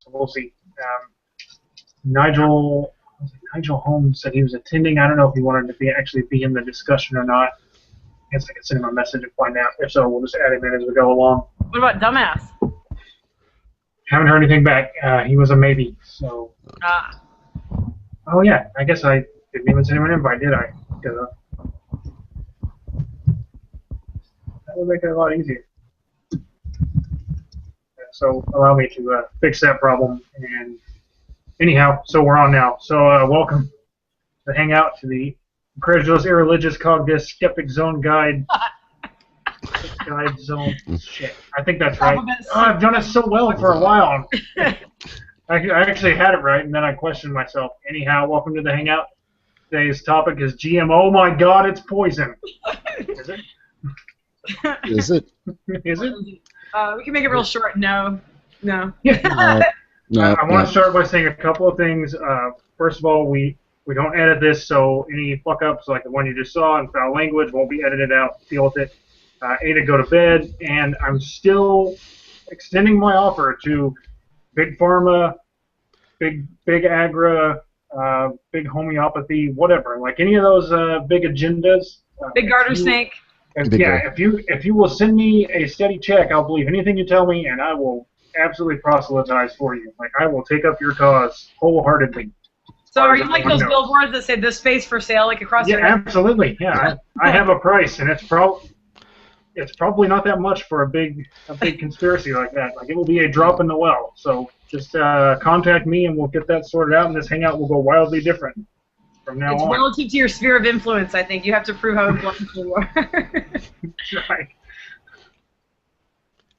So we'll see. Nigel Holmes said he was attending. I don't know if he wanted to actually be in the discussion or not. I guess I can send him a message and find out. If so, we'll just add him in as we go along. What about Dumbass? Haven't heard anything back. He was a maybe. So. Oh yeah, I guess I didn't even send him an invite, did I? That would make it a lot easier. So allow me to fix that problem. And anyhow, so we're on now. So welcome to Hangout, to the Incredulous, Irreligious, Cognitive, Skeptic Zone Guide. Guide Zone. Shit, I think that's right. Oh, I've done it so well for a while. I actually had it right, and then I questioned myself. Anyhow, welcome to the Hangout. Today's topic is GMOh. Oh my God, it's poison. Is it? Is it? Is it? We can make it real short. No. No, no, I want to start by saying a couple of things. First of all, we don't edit this, so any fuck-ups like the one you just saw and foul language won't be edited out. Deal with it. A to go to bed, and I'm still extending my offer to Big Pharma, Big Agra, Big Homeopathy, whatever. Like any of those big agendas. Big garter snake. If you will send me a steady check, I'll believe anything you tell me, and I will absolutely proselytize for you. Like I will take up your cause wholeheartedly. So are you like those billboards that say "this space for sale" like across your head? Absolutely. Yeah, I have a price, and it's probably not that much for a big conspiracy like that. Like it will be a drop in the well. So just contact me, and we'll get that sorted out, and this hangout will go wildly different from now on. It's relative to your sphere of influence, I think. You have to prove how influential you are. That's right.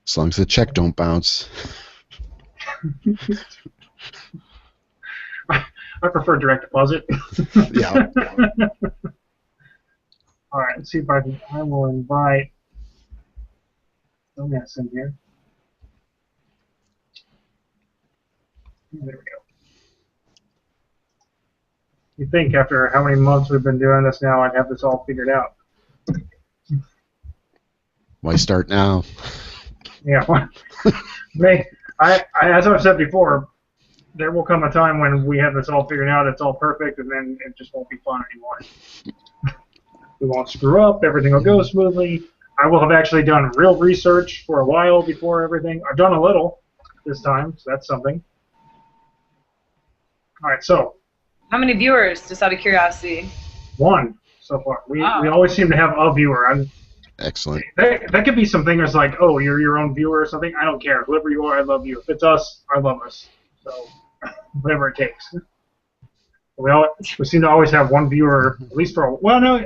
As long as the check don't bounce. I prefer direct deposit. Yeah. All right, let's see if I will invite Dumbass in here. There we go. You'd think after how many months we've been doing this now, I'd have this all figured out. Why start now? Yeah. As I've said before, there will come a time when we have this all figured out, it's all perfect, and then it just won't be fun anymore. We won't screw up, everything will go smoothly. I will have actually done real research for a while before everything. I've done a little this time, so that's something. All right, so. How many viewers, just out of curiosity? One so far. We always seem to have a viewer. Excellent. That could be something that's like, oh, you're your own viewer or something. I don't care. Whoever you are, I love you. If it's us, I love us. So whatever it takes. We seem to always have one viewer, at least for a... Well, no,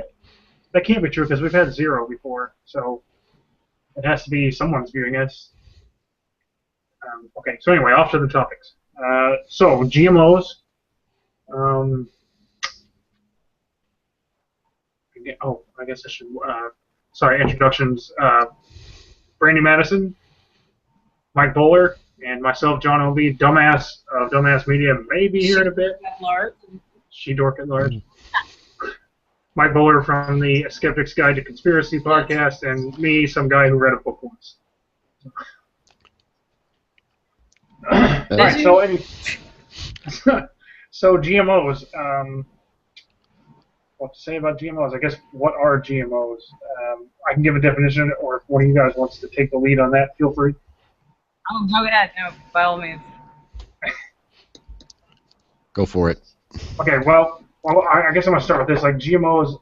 that can't be true because we've had 0 before. So it has to be someone's viewing us. Okay, so anyway, off to the topics. So GMOs. I guess I should... sorry, introductions. Brandy Madison, Mike Bowler, and myself, John O.B., Dumbass of Dumbass Media, may be here in a bit. She Dork at Large. Mike Bowler from the Skeptics Guide to Conspiracy podcast, and me, some guy who read a book once. Right, so GMOs. What to say about GMOs? I guess, what are GMOs? I can give a definition, or if one of you guys wants to take the lead on that, feel free. Oh, go ahead. No, by all means. Go for it. Okay, well, I guess I'm going to start with this. Like, GMOs,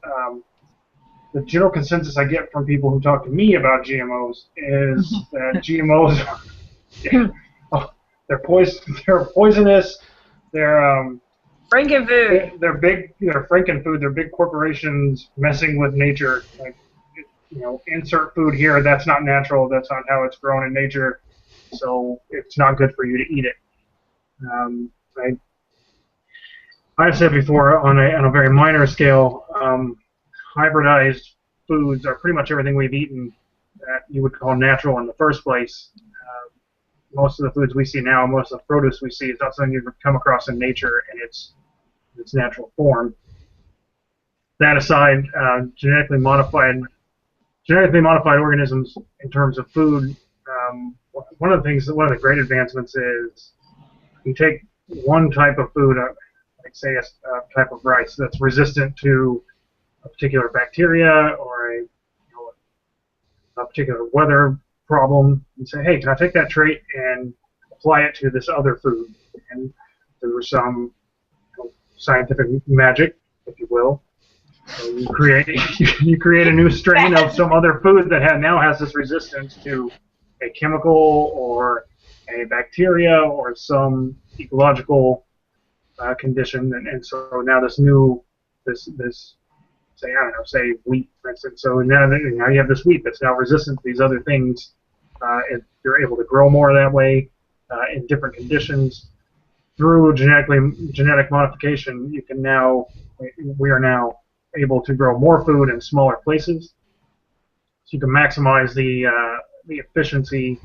the general consensus I get from people who talk to me about GMOs is that GMOs, they're poisonous, they're... Frankenfood. They're big. They're Frankenfood. They're big corporations messing with nature. Like, insert food here. That's not natural. That's not how it's grown in nature. So it's not good for you to eat it. I've said before, on a very minor scale, hybridized foods are pretty much everything we've eaten that you would call natural in the first place. Most of the foods we see now, most of the produce we see, is not something you've come across in nature in its natural form. That aside, genetically modified organisms in terms of food. One of the great advancements is you take one type of food, like say a type of rice that's resistant to a particular bacteria or a particular weather problem, and say, hey, can I take that trait and apply it to this other food? And through some scientific magic, if you will, so you create a new strain of some other food that now has this resistance to a chemical or a bacteria or some ecological condition, and so now this say, I don't know, say wheat, for instance. So now you have this wheat that's now resistant to these other things. And you're able to grow more that way in different conditions. Through genetic modification, we are now able to grow more food in smaller places. So you can maximize the efficiency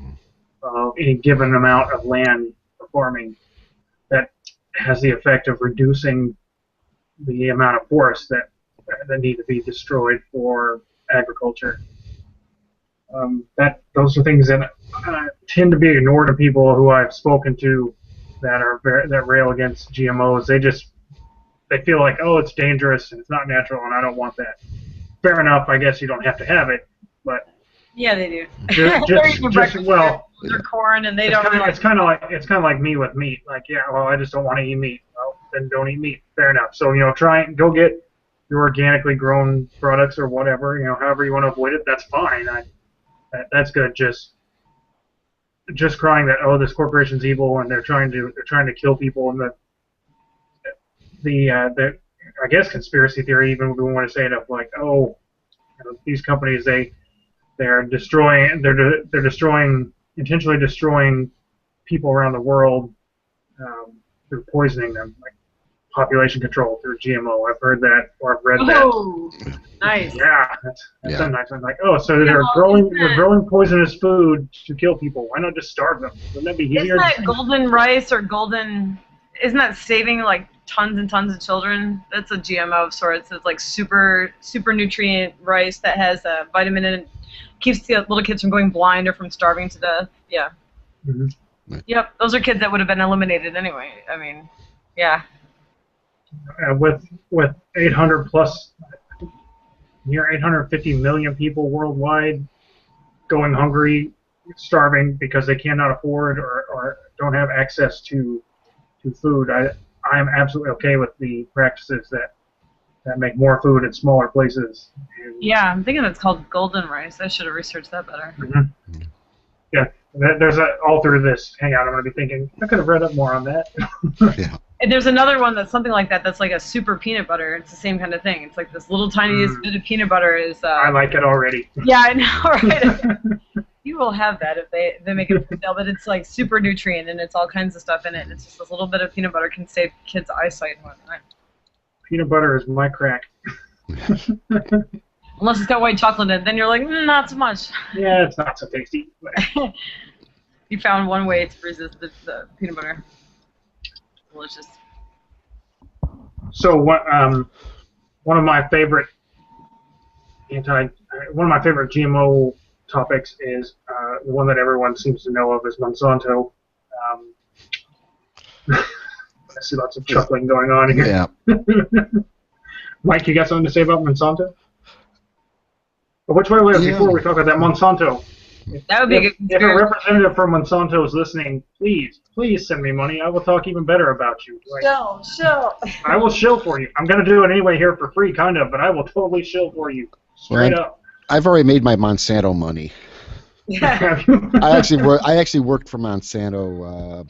of any given amount of land for farming. That has the effect of reducing the amount of forests that need to be destroyed for agriculture. Those are things that tend to be ignored to people who I've spoken to that rail against GMOs. They feel like, oh, it's dangerous and it's not natural and I don't want that. Fair enough, I guess you don't have to have it, but yeah, they do. They're corn and they don't. It's kind of like me with meat. Like, yeah, well, I just don't want to eat meat. Well, then don't eat meat. Fair enough. So try and go get your organically grown products or whatever. However you want to avoid it, that's fine. That's good. Just crying that, oh, this corporation's evil and they're trying to kill people, and the I guess conspiracy theory, even if we want to say it, of like, oh, these companies they're intentionally destroying people around the world through poisoning them, like population control through GMO. I've heard that, or I've read that. Oh, nice. Yeah, that's a nice one. Like, oh, so they're growing poisonous food to kill people. Why not just starve them? Wouldn't that be easier? Isn't that golden rice or golden? Isn't that saving like tons and tons of children? That's a GMO of sorts. It's like super nutrient rice that has a vitamin in it. Keeps the little kids from going blind or from starving to death. Yeah. Mm-hmm. Yep. Those are kids that would have been eliminated anyway. I mean, yeah. With 800 plus, near 850 million people worldwide going hungry, starving because they cannot afford or don't have access to food, I am absolutely okay with the practices that make more food in smaller places. Yeah, I'm thinking it's called golden rice. I should have researched that better. Mm-hmm. Yeah, there's all through this Hangout. I'm going to be thinking, I could have read up more on that. Yeah. And there's another one that's something like that. That's like a super peanut butter. It's the same kind of thing. It's like this little tiniest bit of peanut butter is. I like it already. Yeah, I know, right? You will have that if they make it for sale, but it's like super nutrient and it's all kinds of stuff in it. And it's just this little bit of peanut butter can save kids' eyesight and whatnot. Peanut butter is my crack. Unless it's got white chocolate in it, then you're like, not so much. Yeah, it's not so tasty. You found one way to resist the peanut butter. Delicious. So one of my favorite GMO topics is the one that everyone seems to know of is Monsanto. I see lots of chuckling going on here. Yeah. Mike, you got something to say about Monsanto? Or which way before we talk about that Monsanto? That would be a good If a representative from Monsanto is listening, please send me money. I will talk even better about you. Shill. I will shill for you. I'm going to do it anyway here for free, kind of, but I will totally shill for you. Straight up. I've already made my Monsanto money. Yeah. I actually worked for Monsanto,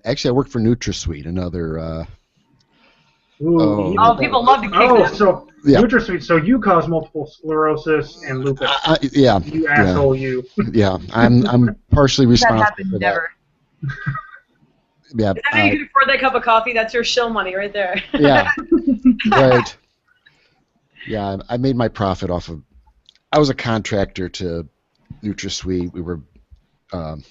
actually I worked for NutraSweet, another. People love to kick them. So NutraSweet. So you cause multiple sclerosis and lupus. Yeah. You asshole, you. Yeah, I'm partially responsible for that. Never. Yeah. Is that how you can afford that cup of coffee? That's your shill money right there. Yeah. Right. Yeah, I made my profit off of. I was a contractor to NutraSweet. We were, and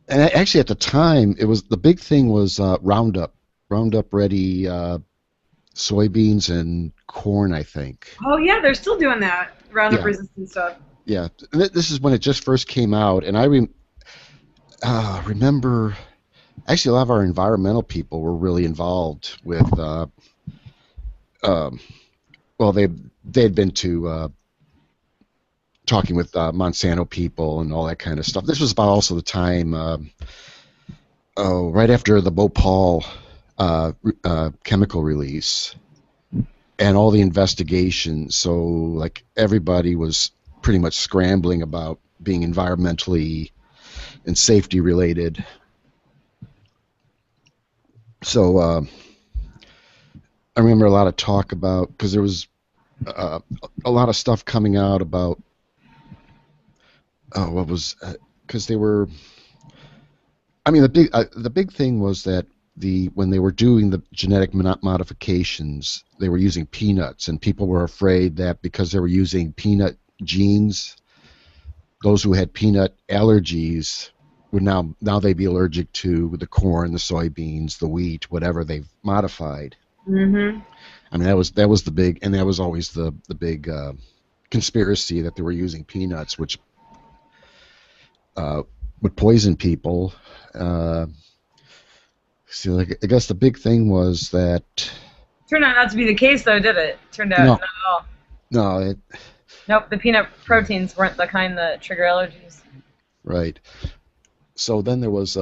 actually at the time, the big thing was Roundup Ready soybeans and corn, I think. Oh yeah, they're still doing that Roundup resistant stuff. Yeah, this is when it just first came out, and remember, actually, a lot of our environmental people were really involved with. Um, well, they had been to talking with Monsanto people and all that kind of stuff. This was about also the time, right after the Bhopal chemical release and all the investigations. So, like, everybody was pretty much scrambling about being environmentally and safety related. So, I remember a lot of talk about, because there was a lot of stuff coming out about what was, because they were. I mean, the big thing was that when they were doing the genetic modifications, they were using peanuts, and people were afraid that because they were using peanut genes, those who had peanut allergies would now they'd be allergic to the corn, the soybeans, the wheat, whatever they've modified. Mm-hmm. I mean, that was the big, and that was always the big conspiracy that they were using peanuts, which would poison people. So, like, I guess the big thing was that. Turned out not to be the case, though, did it? Turned out No. not at all. No, Nope, the peanut proteins weren't the kind that trigger allergies. right. So then there was,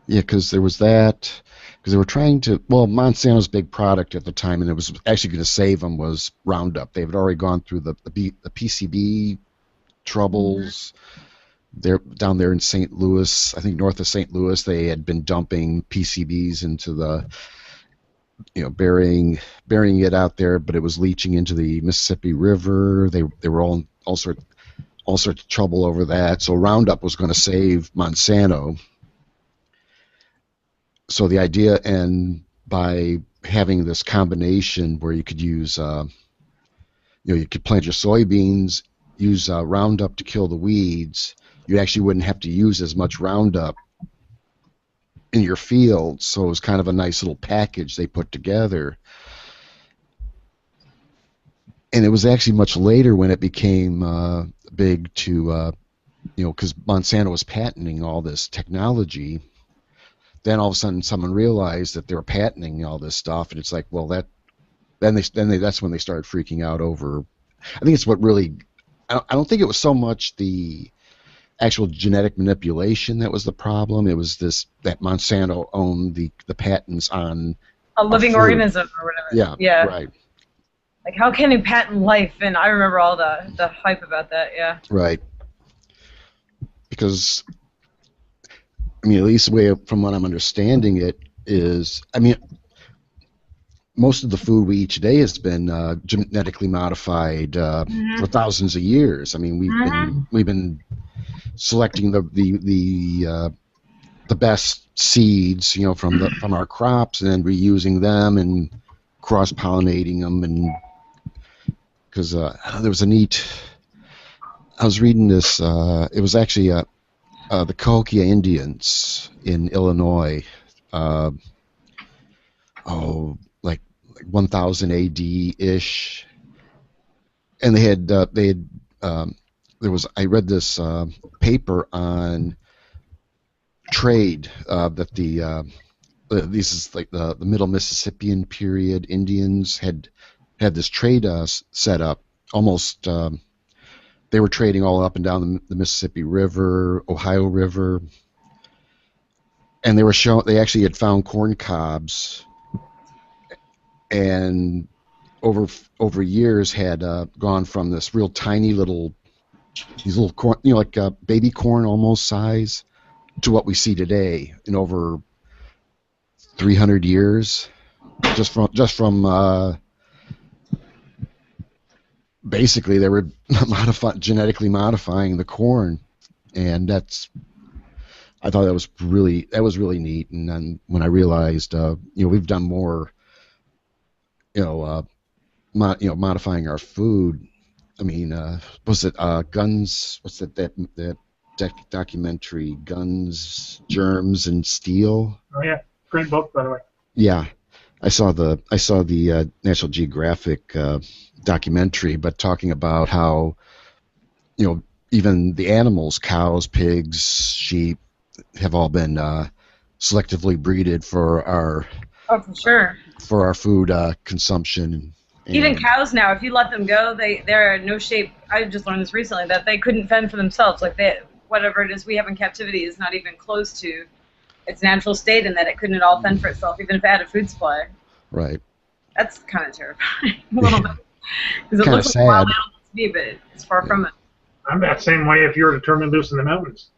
because there was that, because they were trying to, well, Monsanto's big product at the time, and it was actually going to save them, was Roundup. They had already gone through the PCB troubles. They're down there in St. Louis, I think north of St. Louis. They had been dumping PCBs into the, burying it out there, but it was leaching into the Mississippi River. They were all sorts of trouble over that. So Roundup was going to save Monsanto. So the idea, and by having this combination where you could use, you could plant your soybeans, use Roundup to kill the weeds. You actually wouldn't have to use as much Roundup in your field, so it was kind of a nice little package they put together. And it was actually much later when it became big to, because Monsanto was patenting all this technology. Then all of a sudden, someone realized that they were patenting all this stuff, and it's like, well, that's when they started freaking out over. I think it's what really. I don't think it was so much the actual genetic manipulation that was the problem. It was that Monsanto owned the patents on a living organism or whatever. Yeah, right. Like, how can you patent life? And I remember all the hype about that, yeah. Right. Because, I mean, at least the way, from what I'm understanding it, is, I mean, most of the food we eat today has been genetically modified for thousands of years. I mean, we've been selecting the best seeds, from our crops, and then reusing them and cross-pollinating them. And because there was a neat, I was reading this. It was actually the Cahokia Indians in Illinois. Like 1000 AD ish, and they had I read this paper on trade that this is like the Middle Mississippian period Indians had this trade set up. Almost they were trading all up and down the Mississippi River, Ohio River, and they actually had found corn cobs, and over years had gone from this real tiny these little corn, like baby corn almost size, to what we see today in over 300 years, just from basically they were genetically modifying the corn, and I thought that was really neat. And then when I realized, we've done more, modifying our food. I mean, was it Guns? What's that documentary? Guns, Germs, and Steel. Oh yeah, great book, by the way. Yeah, I saw the National Geographic documentary, but talking about how, even the animals, cows, pigs, sheep, have all been selectively breeded for our for sure. food consumption. Even cows now, if you let them go, they're in no shape. I just learned this recently that they couldn't fend for themselves. Like whatever it is we have in captivity is not even close to its natural state, and that it couldn't at all fend for itself, even if it had a food supply. Right. That's kind of terrifying, a little bit, because it Kinda looks like sad. a wild animal to me, but it's far from it. I'm that same way if you were to turn me loose in the mountains.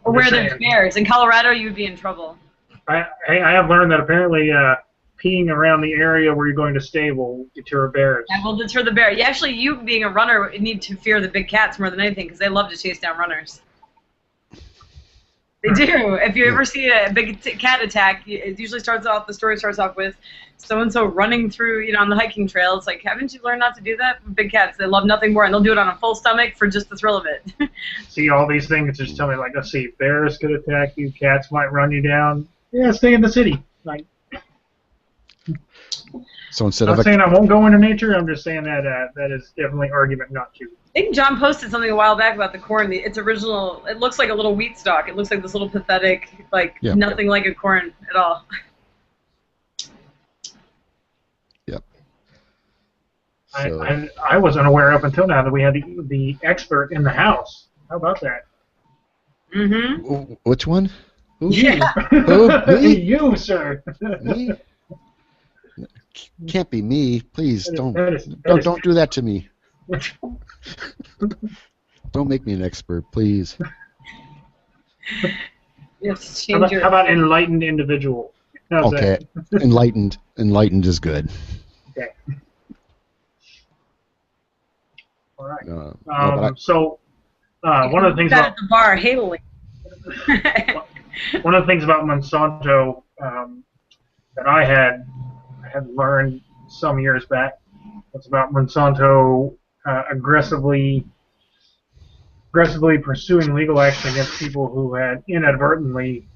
Or where there's bears. In Colorado, you'd be in trouble. I have learned that apparently peeing around the area where you're going to stay will deter bears. Yeah, will deter the bear. Yeah, actually, you being a runner need to fear the big cats more than anything, because they love to chase down runners. They do. If you ever see a big cat attack, it usually the story starts off with so-and-so running through, on the hiking trail. It's like, haven't you learned not to do that? Big cats, they love nothing more, and they'll do it on a full stomach for just the thrill of it. See, all these things just tell me, like, let's see, bears could attack you, cats might run you down. Yeah, stay in the city. Like, So instead I'm of not saying I won't go into nature, I'm just saying that that is definitely argument not to. I think John posted something a while back about the corn. Its original, it looks like a little wheat stalk. It looks like this little pathetic, nothing like a corn at all. Yep. So. I was unaware up until now that we had the expert in the house. How about that? Mm-hmm. Which one? Who? Yeah. Who? Me? You, sir. Me? Can't be me. Please don't do that to me. Don't make me an expert, please. How about enlightened individual? How's okay, that? enlightened is good. Okay. All right. One of the things about at the bar, Haley. One of the things about Monsanto that I had learned some years back was about Monsanto aggressively pursuing legal action against people who had inadvertently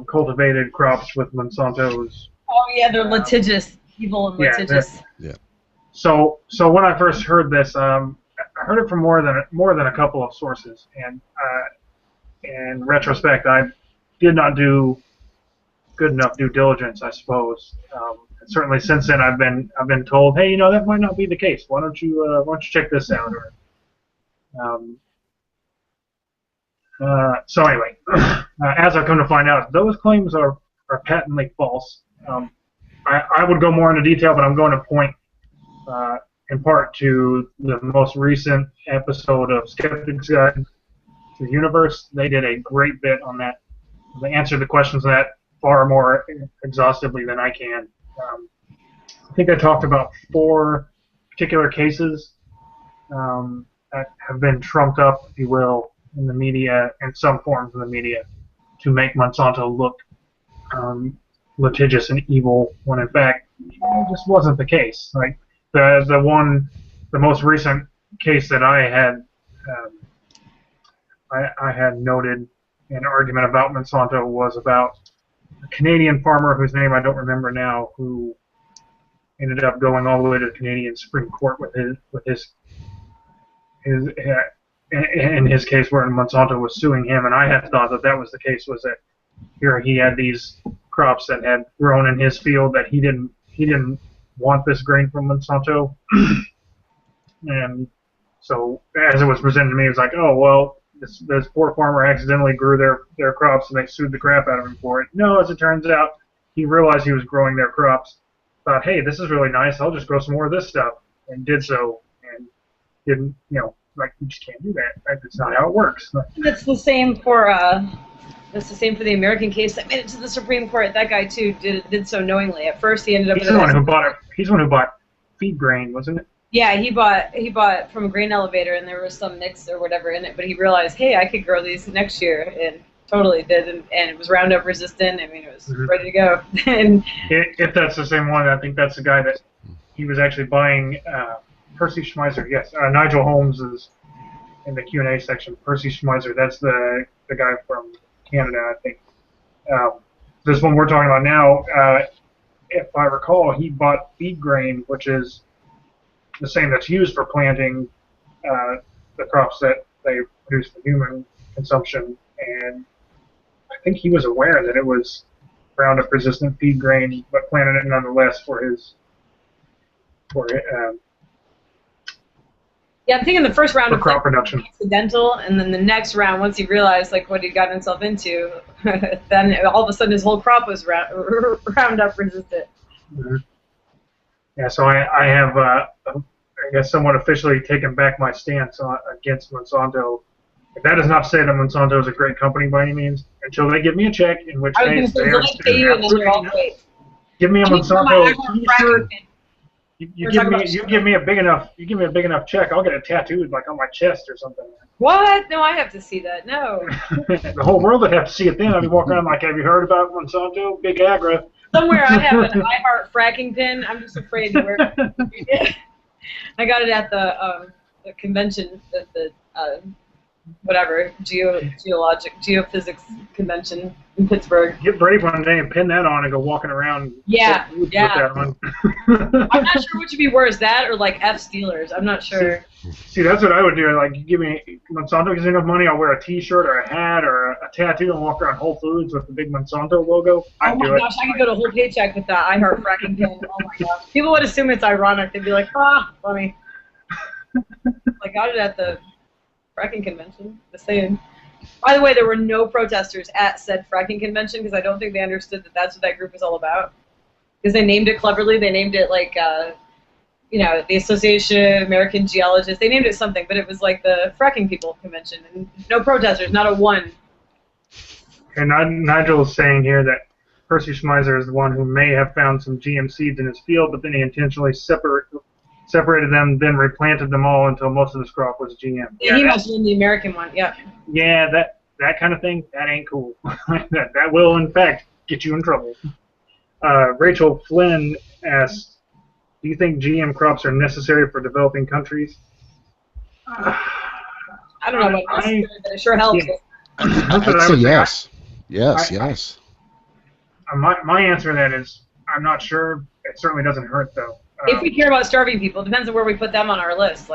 cultivated crops with Monsanto's. Oh yeah, they're litigious. Evil and litigious. Yeah. So when I first heard this, I heard it from more than a couple of sources, and in retrospect, I did not do good enough due diligence, I suppose. And certainly since then, I've been told, hey, that might not be the case. Why don't you check this out? So anyway, as I've come to find out, those claims are patently false. I would go more into detail, but I'm going to point in part to the most recent episode of Skeptics Guide to the Universe. They did a great bit on that. They answered the questions on that far more exhaustively than I can. I think I talked about 4 particular cases that have been trumped up, if you will, in the media, in some forms of the media, to make Monsanto look litigious and evil, when in fact it just wasn't the case. Like the most recent case that I had noted an argument about Monsanto was about a Canadian farmer whose name I don't remember now, who ended up going all the way to the Canadian Supreme Court with his in his case where Monsanto was suing him, and I had thought that was the case, was that here he had these crops that had grown in his field that he didn't want this grain from Monsanto, and so as it was presented to me, it was like, oh well, this poor farmer accidentally grew their crops and they sued the crap out of him for it. No, as it turns out, he realized he was growing their crops, thought, hey, this is really nice, I'll just grow some more of this stuff, and did so, and didn't, like, you just can't do that. That's not how it works. That's the same for the American case that made it to the Supreme Court. That guy too did so knowingly. At first, he ended up. He's the one who bought it. He's the one who bought feed grain, wasn't it? Yeah, he bought from a grain elevator, and there was some mix or whatever in it. But he realized, hey, I could grow these next year, and totally did, and it was Roundup resistant. I mean, it was ready to go. And if that's the same one, I think that's the guy that he was actually buying. Percy Schmeiser, yes. Nigel Holmes is in the Q&A section. Percy Schmeiser, that's the guy from Canada, I think. This one we're talking about now, if I recall, he bought feed grain, which is the same that's used for planting the crops that they produced for human consumption, and I think he was aware that it was Roundup-resistant feed grain, but planted it nonetheless for Yeah, I'm thinking the first round for of crop production. accidental, and then the next round, once he realized like what he'd gotten himself into, then all of a sudden his whole crop was Roundup resistant. Mm-hmm. Yeah, so I have, I guess, somewhat officially taken back my stance against Monsanto. That is not to say that Monsanto is a great company by any means, until they give me a check, in which case they are give me a Monsanto T-shirt. You give me a big enough check, I'll get it tattooed like on my chest or something. What? No, I have to see that. No. The whole world would have to see it then. I'd be walking around like, have you heard about Monsanto? Big Agra. Somewhere I have an I Heart fracking pin. I'm just afraid to wear it. I got it at the convention, the whatever, geophysics convention in Pittsburgh. Get brave one day and pin that on and go walking around. Yeah, with that on. I'm not sure which would be worse, that or like F Steelers. I'm not sure. See, that's what I would do. Like, give me Monsanto gives me enough money, I'll wear a T-shirt or a hat or a tattoo and walk around Whole Foods with the big Monsanto logo. Oh my gosh, I could go to Whole Paycheck with that I Heart fracking pin. Oh my gosh. People would assume it's ironic. They'd be like, funny. I got it at the fracking convention. Just saying. By the way, there were no protesters at said fracking convention because I don't think they understood that that's what that group was all about. Because they named it cleverly. They named it like, the Association of American Geologists. They named it something, but it was like the fracking people convention. And no protesters, not a one. And Nigel is saying here that Percy Schmeiser is the one who may have found some GM seeds in his field, but then he intentionally separated them, then replanted them all until most of this crop was GM. Yeah, he must have been the American one, yeah. Yeah, that kind of thing, that ain't cool. that will, in fact, get you in trouble. Rachel Flynn asks, do you think GM crops are necessary for developing countries? I don't know about necessary, but it sure helps. Yeah. I'd say yes. Yes. My answer to that is, I'm not sure. It certainly doesn't hurt, though. If we care about starving people, it depends on where we put them on our list.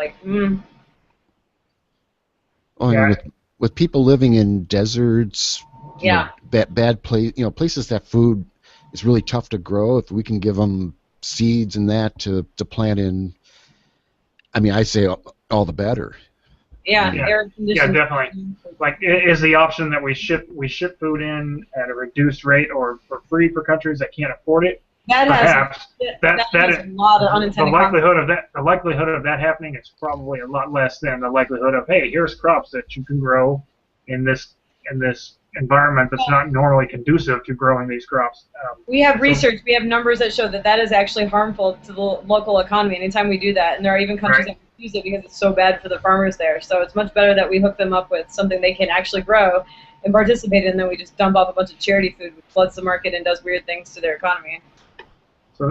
With people living in deserts, yeah, bad place, places that food is really tough to grow. If we can give them seeds and that to plant in, I say all the better. Yeah, air conditioning. Yeah, definitely. Like, is the option that we ship food in at a reduced rate or for free for countries that can't afford it? Perhaps that is a lot of unintended the likelihood of that happening is probably a lot less than the likelihood of, hey, here's crops that you can grow in this environment that's not normally conducive to growing these crops. We have research, we have numbers that show that is actually harmful to the local economy anytime we do that, and there are even countries that refuse it because it's so bad for the farmers there. So it's much better that we hook them up with something they can actually grow and participate in than we just dump off a bunch of charity food which floods the market and does weird things to their economy.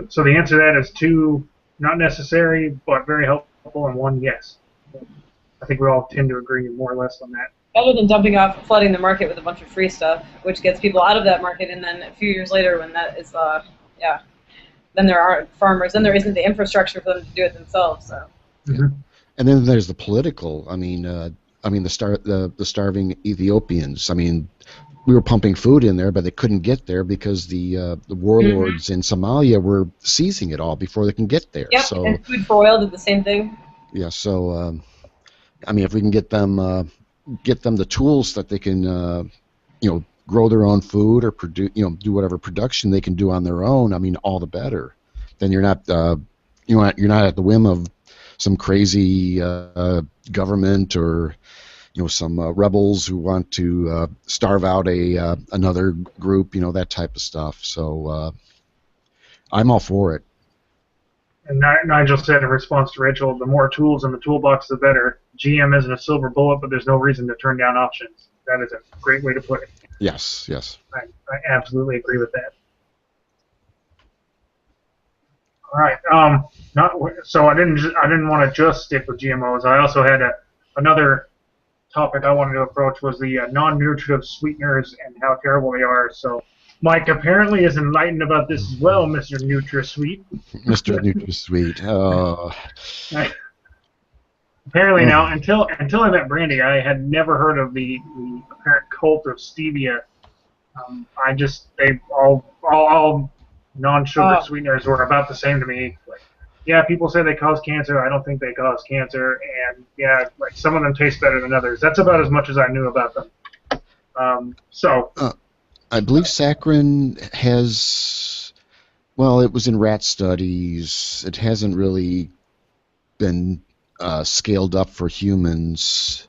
So the answer to that is 2, not necessary, but very helpful, and 1, yes. I think we all tend to agree more or less on that. Better than flooding the market with a bunch of free stuff, which gets people out of that market, and then a few years later when that is, then there aren't farmers, then there isn't the infrastructure for them to do it themselves. So. Mm-hmm. And then there's the political. The starving Ethiopians. We were pumping food in there, but they couldn't get there because the warlords in Somalia were seizing it all before they can get there. Yep, so, and Food for Oil did the same thing. Yeah, so if we can get them the tools that they can, grow their own food or produce, do whatever production they can do on their own. All the better. Then you're not at the whim of some crazy government or some rebels who want to starve out another group, that type of stuff. So I'm all for it. And Nigel said in response to Rachel, the more tools in the toolbox, the better. GM isn't a silver bullet, but there's no reason to turn down options. That is a great way to put it. Yes. I absolutely agree with that. All right. So I didn't want to just stick with GMOs. I also had another topic I wanted to approach was the non-nutritive sweeteners and how terrible they are. So Mike apparently is enlightened about this as well, Mr. NutraSweet. Mr. NutraSweet. Oh. Apparently now, until I met Brandy, I had never heard of the apparent cult of stevia. They all non-sugar Oh, sweeteners were about the same to me. Like, yeah, people say they cause cancer. I don't think they cause cancer, and yeah, like some of them taste better than others. That's about as much as I knew about them. So I believe saccharin has, well, it was in rat studies. It hasn't really been scaled up for humans.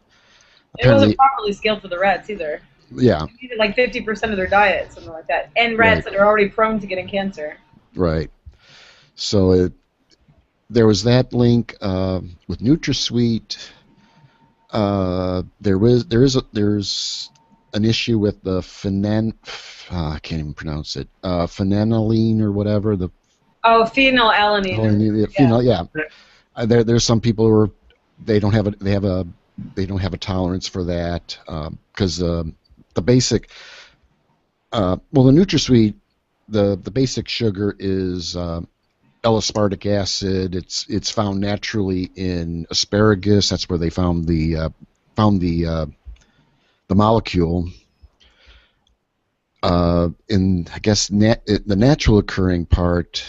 it wasn't Apparently, properly scaled for the rats either. yeah, They needed like 50% of their diet, something like that, and rats right, that are already prone to getting cancer. right. So there was that link with NutraSweet. There's an issue with the I can't even pronounce it. Phenanyline or whatever. Oh, phenylalanine. Phenol, yeah. There's some people who are, they don't have a tolerance for that because the basic the NutraSweet, the basic sugar is L-aspartic acid. It's found naturally in asparagus. That's where they found the molecule. In, I guess, the natural occurring part,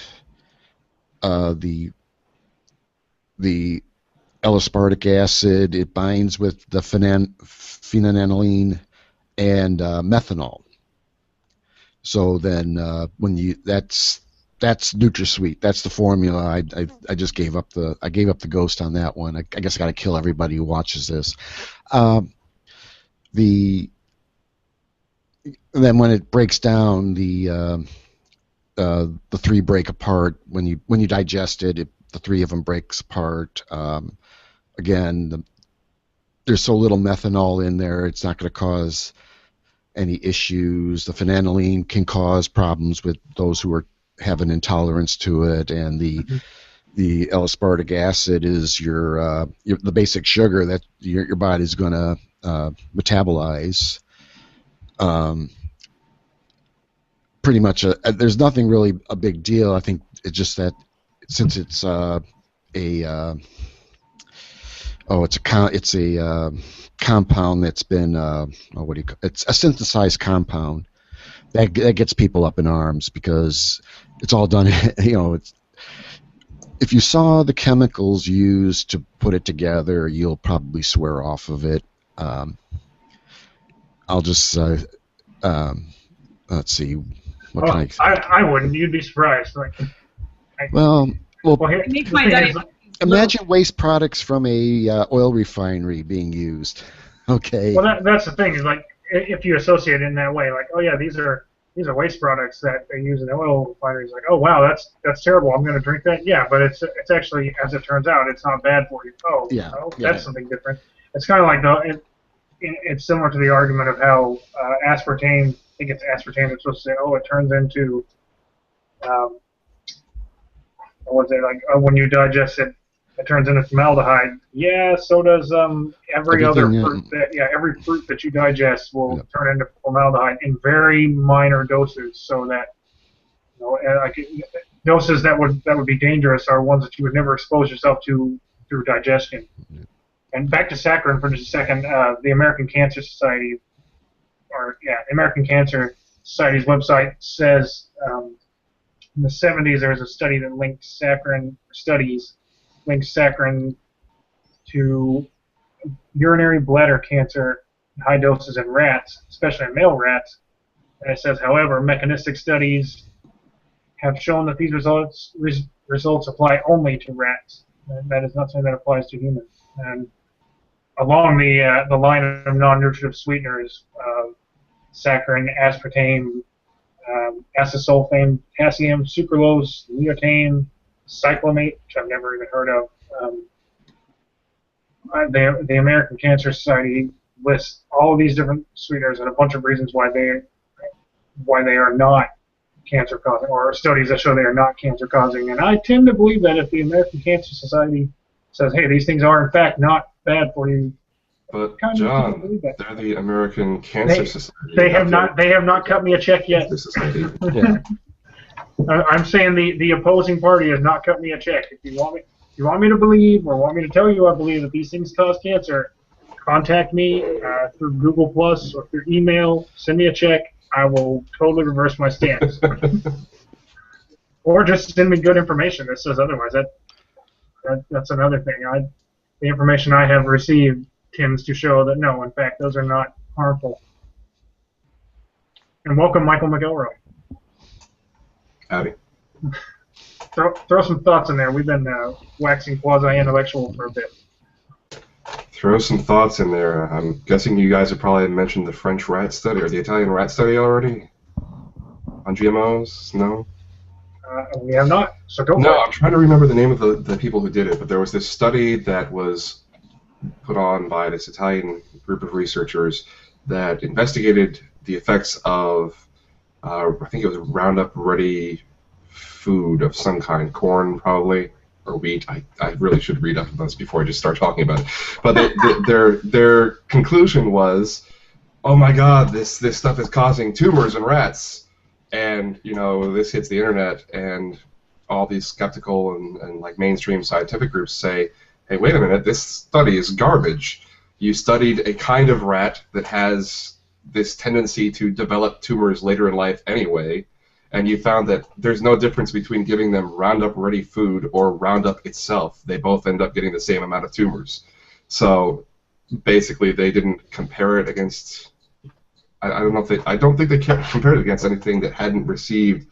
the L-aspartic acid, it binds with the phenanylalanine and methanol. So then that's NutraSweet. That's the formula. I just gave up the ghost on that one. I guess I got to kill everybody who watches this. And then when it breaks down, the three break apart when you digest it. The three of them breaks apart. Again, there's so little methanol in there, it's not going to cause any issues. The phenanylalanine can cause problems with those who have an intolerance to it, and the L-aspartic acid is the basic sugar that your body's going to metabolize. Pretty much, there's nothing really a big deal. I think it's just that since it's it's a compound that's been it's a synthesized compound that gets people up in arms because it's all done. If you saw the chemicals used to put it together, you'll probably swear off of it. I'll just let's see. What can I wouldn't. You'd be surprised. Well, It makes my diet. imagine waste products from a oil refinery being used. Okay. Well, that's the thing is like if you associate it in that way, like, oh yeah, these are waste products that they use in oil refineries. Like, oh wow, that's terrible. I'm going to drink that. Yeah, but it's actually, as it turns out, it's not bad for you. Oh, yeah, that's something different. It's kind of like it's similar to the argument of how aspartame. I think it's aspartame. It's supposed to say, oh, it turns into what was it like? When you digest it, it turns into formaldehyde. Yeah, so does every other fruit. Every fruit that you digest will turn into formaldehyde in very minor doses. So that doses that would be dangerous are ones that you would never expose yourself to through digestion. And back to saccharin for just a second. The American Cancer Society, the American Cancer Society's website says in the 70s there was a study that linked saccharin to urinary bladder cancer in high doses in rats, especially in male rats. And it says, however, mechanistic studies have shown that these results apply only to rats. And that is not something that applies to humans. And along the line of non-nutritive sweeteners, saccharin, aspartame, acesulfame, potassium, sucralose, lutein, cyclamate, which I've never even heard of. The American Cancer Society lists all of these different sweeteners and a bunch of reasons why they are not cancer causing, or studies that show they are not cancer causing. And I tend to believe that if the American Cancer Society says, hey, these things are in fact not bad for you. But John, they're the American Cancer Society. They have not cut me a check yet. Yeah. I'm saying the opposing party has not cut me a check. If you want me, you want me to believe or want me to tell you I believe that these things cause cancer, contact me through Google Plus or through email. Send me a check. I will totally reverse my stance. Or just send me good information that says otherwise. That's another thing. The information I have received tends to show that no, in fact, those are not harmful. And welcome, Michael McElroy. Howdy. Throw some thoughts in there. We've been waxing quasi-intellectual for a bit. Throw some thoughts in there. I'm guessing you guys have probably mentioned the French rat study or the Italian rat study already on GMOs. No? We have not, so go for it. No, I'm trying to remember the name of the people who did it, but there was this study that was put on by this Italian group of researchers that investigated the effects of, I think it was Roundup Ready food of some kind, corn probably, or wheat. I really should read up on this before I just start talking about it. But their conclusion was, oh my God, this stuff is causing tumors in rats. And, you know, this hits the internet, and all these skeptical and like mainstream scientific groups say, hey, wait a minute, this study is garbage. You studied a kind of rat that has this tendency to develop tumors later in life anyway, and you found that there's no difference between giving them Roundup Ready food or Roundup itself. They both end up getting the same amount of tumors. So basically they didn't compare it against, I don't think they compared it against anything that hadn't received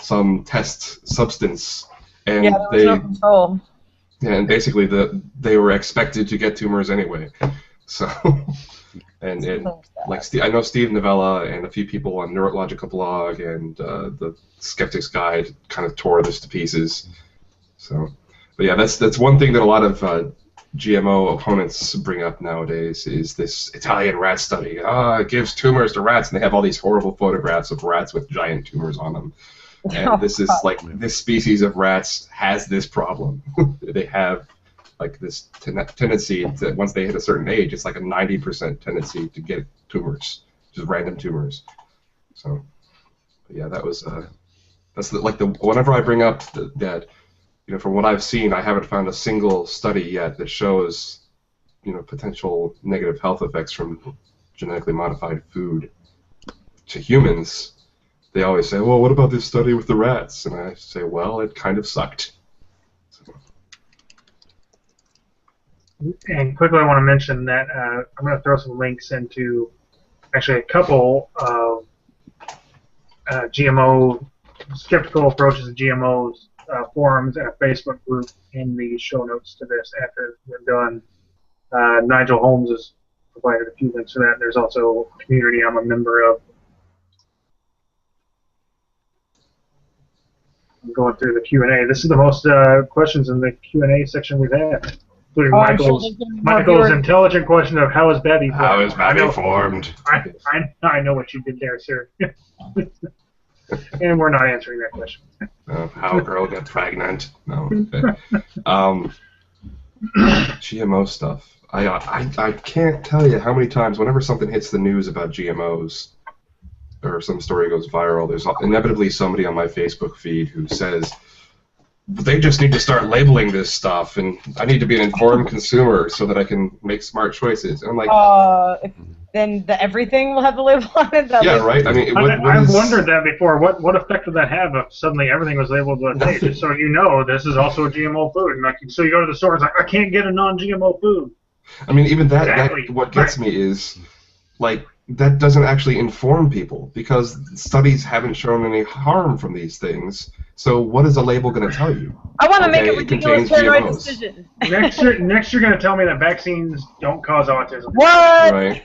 some test substance. And yeah, there was no control. Yeah, and basically they were expected to get tumors anyway. So, and like I know Steve Novella and a few people on Neurological Blog and the Skeptics Guide kind of tore this to pieces. So, but yeah, that's one thing that a lot of GMO opponents bring up nowadays is this Italian rat study. It gives tumors to rats, and they have all these horrible photographs of rats with giant tumors on them. And this is like, this species of rats has this problem. They have like this tendency that once they hit a certain age, it's like a 90% tendency to get tumors, just random tumors. So, yeah, that was whenever I bring up that, you know, from what I've seen, I haven't found a single study yet that shows, you know, potential negative health effects from genetically modified food to humans. They always say, well, what about this study with the rats? And I say, well, it kind of sucked. So. And quickly, I want to mention that I'm going to throw some links into actually a couple of GMO, skeptical approaches to GMOs forums and a Facebook group in the show notes to this after we're done. Nigel Holmes has provided a few links to that. There's also a community I'm a member of. I'm going through the Q&A. This is the most questions in the Q&A section we've had, including Michael's intelligent question of how is Babby formed? How is Babby formed? I know what you did there, sir. And we're not answering that question. How a girl got pregnant? No. Okay. GMO stuff. I can't tell you how many times whenever something hits the news about GMOs, or some story goes viral, there's inevitably somebody on my Facebook feed who says, they just need to start labeling this stuff, and I need to be an informed consumer so that I can make smart choices. And I'm like, then everything will have the label on it? Yeah, right? I mean, I've wondered that before. What effect would that have if suddenly everything was labeled with, hey, just so you know, this is also a GMO food. And like, so you go to the store and it's like, I can't get a non-GMO food. I mean, even that what gets me is, like, that doesn't actually inform people because studies haven't shown any harm from these things. So what is a label going to tell you? I want to make a ridiculous paranoid decision. Next you're going to tell me that vaccines don't cause autism. What? Right.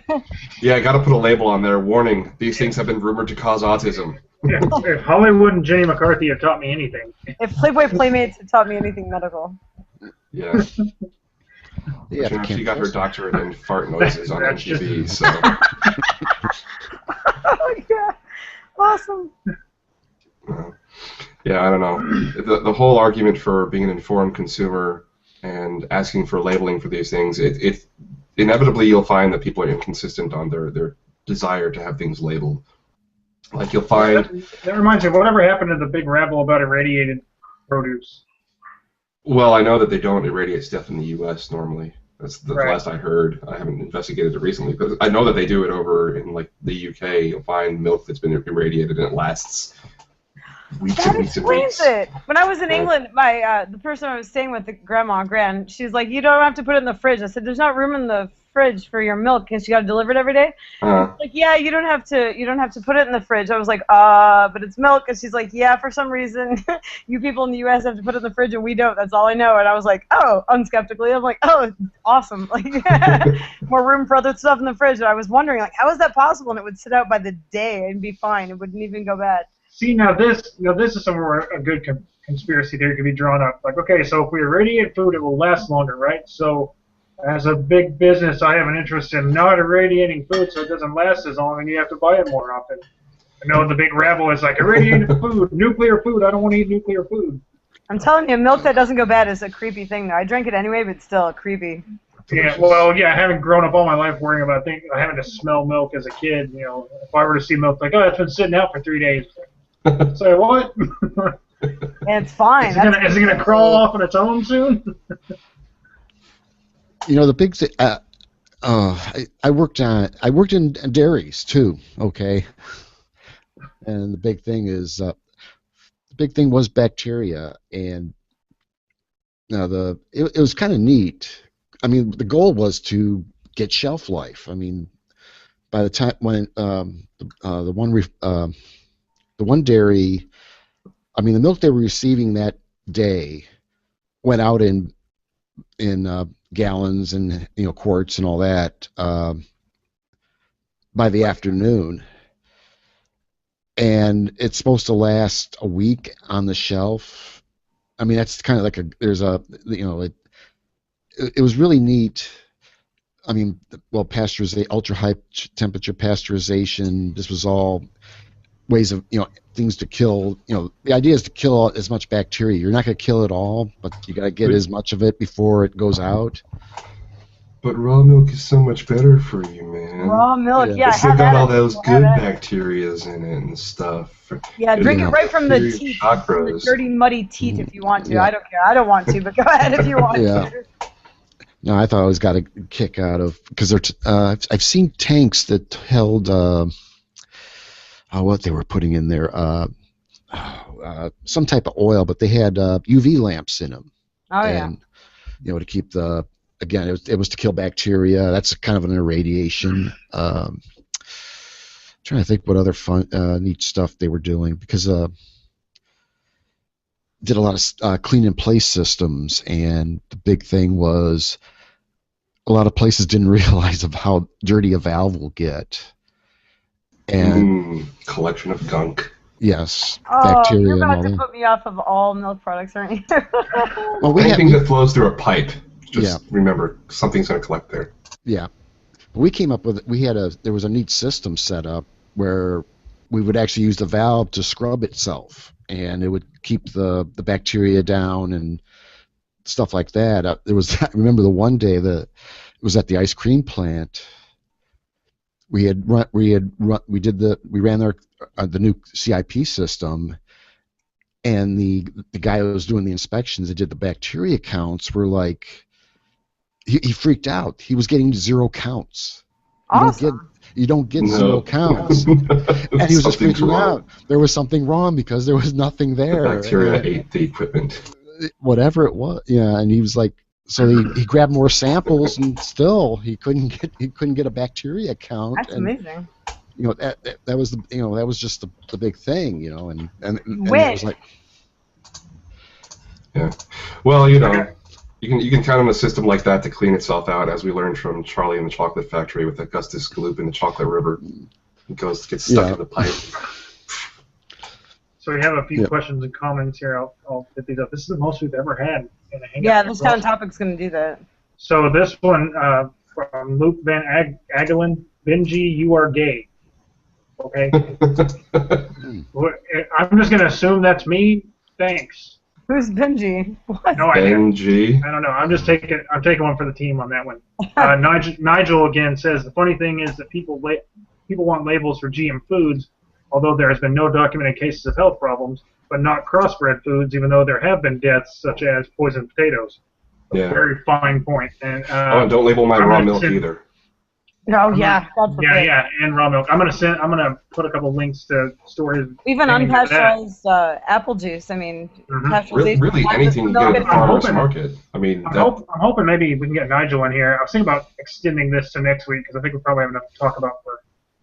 Yeah, I got to put a label on there. Warning: these things have been rumored to cause autism. If Hollywood and Jenny McCarthy have taught me anything. If Playboy Playmates had taught me anything medical. Yeah. Yeah, you know, she got her doctorate in fart noises on MTV, so. Oh, yeah. Awesome. Yeah, I don't know. The whole argument for being an informed consumer and asking for labeling for these things, it inevitably you'll find that people are inconsistent on their desire to have things labeled. Like you'll find... That reminds me of whatever happened to the big rabble about irradiated produce. Well, I know that they don't irradiate stuff in the U.S. normally. That's the Right. last I heard. I haven't investigated it recently, but I know that they do it over in like the UK. You'll find milk that's been irradiated and it lasts weeks That and weeks and explains weeks. it. When I was in Right. England, the person I was staying with, the grandma, Gran, she's like, you don't have to put it in the fridge. I said, there's not room in the fridge for your milk because you got to deliver it every day. Like, yeah, you don't have to put it in the fridge. I was like, but it's milk. And she's like, yeah, for some reason, you people in the U.S. have to put it in the fridge and we don't. That's all I know. And I was like, oh, unskeptically, I'm like, oh, awesome. Like, more room for other stuff in the fridge. And I was wondering, like, how is that possible? And it would sit out by the day and be fine. It wouldn't even go bad. See, now this is somewhere a good conspiracy theory could be drawn up. Like, okay, so if we irradiate food, it will last longer, right? So, as a big business, I have an interest in not irradiating food so it doesn't last as long, and you have to buy it more often. I know the big rabble is like, irradiated food, nuclear food, I don't want to eat nuclear food. I'm telling you, milk that doesn't go bad is a creepy thing, though. I drink it anyway, but still creepy. Yeah, well, yeah, having grown up all my life worrying about having to smell milk as a kid, you know, if I were to see milk, like, oh, it's been sitting out for 3 days. Say what? And it's fine. Is it gonna crawl off on its own soon? You know, the big thing. I worked in dairies too. Okay, and the big thing was bacteria, and it was kind of neat. I mean, the goal was to get shelf life. I mean, by the time when the one dairy, I mean, the milk they were receiving that day went out in gallons and quarts and all that by the afternoon, and it's supposed to last a week on the shelf. I mean, that's kind of like it was really neat. I mean, well, pasteurization, ultra high temperature pasteurization. This was all ways of things to kill. The idea is to kill as much bacteria. You're not going to kill it all, but you got to get as much of it before it goes out. But raw milk is so much better for you, man. Raw milk, yeah. It's still got all those good bacterias in it and stuff. Yeah, drink it right from the teeth, chakras. the dirty, muddy teeth, if you want to. Yeah. I don't care. I don't want to, but go ahead if you want to. No, I thought I always got a kick out of because I've seen tanks that held what they were putting in there, some type of oil, but they had UV lamps in them. Oh and, to keep again, it was to kill bacteria. That's kind of an irradiation. Trying to think what other fun, neat stuff they were doing because did a lot of clean in place systems, and the big thing was a lot of places didn't realize of how dirty a valve will get. And collection of gunk. Yes, bacteria. Bacteria You're about and all to that. put me off of all milk products, aren't you? Well, Anything that flows through a pipe, just remember something's going to collect there. Yeah, but we came up with there was a neat system set up where we would actually use the valve to scrub itself, and it would keep the bacteria down and stuff like that. I remember the one day that it was at the ice cream plant. We ran the new CIP system, and the guy who was doing the inspections that did the bacteria counts were like, he freaked out. He was getting 0 counts. Awesome. You don't get 0 counts. And he was just freaking out. There was something wrong because there was nothing there. The bacteria ate the equipment. Whatever it was, yeah. And he was like, so he grabbed more samples, and still he couldn't get a bacteria count. That's amazing. That was that was just the big thing, and it was like, yeah. Well, you can count on a system like that to clean itself out, as we learned from Charlie in the Chocolate Factory with Augustus Gloop in the Chocolate River. It gets stuck in the pipe. So we have a few questions and comments here. I'll get these up. This is the most we've ever had in a Hangout. Yeah, this kind of topic's going to do that. So this one from Luke Van Agelen, Benji, you are gay. Okay. I'm just going to assume that's me. Thanks. Who's Benji? What? No idea. Benji. I don't know. I'm taking one for the team on that one. Nigel again says the funny thing is that people want labels for GM foods, although there has been no documented cases of health problems, but not crossbred foods, even though there have been deaths such as poisoned potatoes. Yeah. Very fine point. And and don't label my raw milk either. Oh yeah, and raw milk. I'm gonna put a couple links to stories. Even unpasteurized apple juice. I mean, pasteurization. Really anything you get at the farmer's market. I mean, I'm hoping maybe we can get Nigel in here. I was thinking about extending this to next week because I think we probably have enough to talk about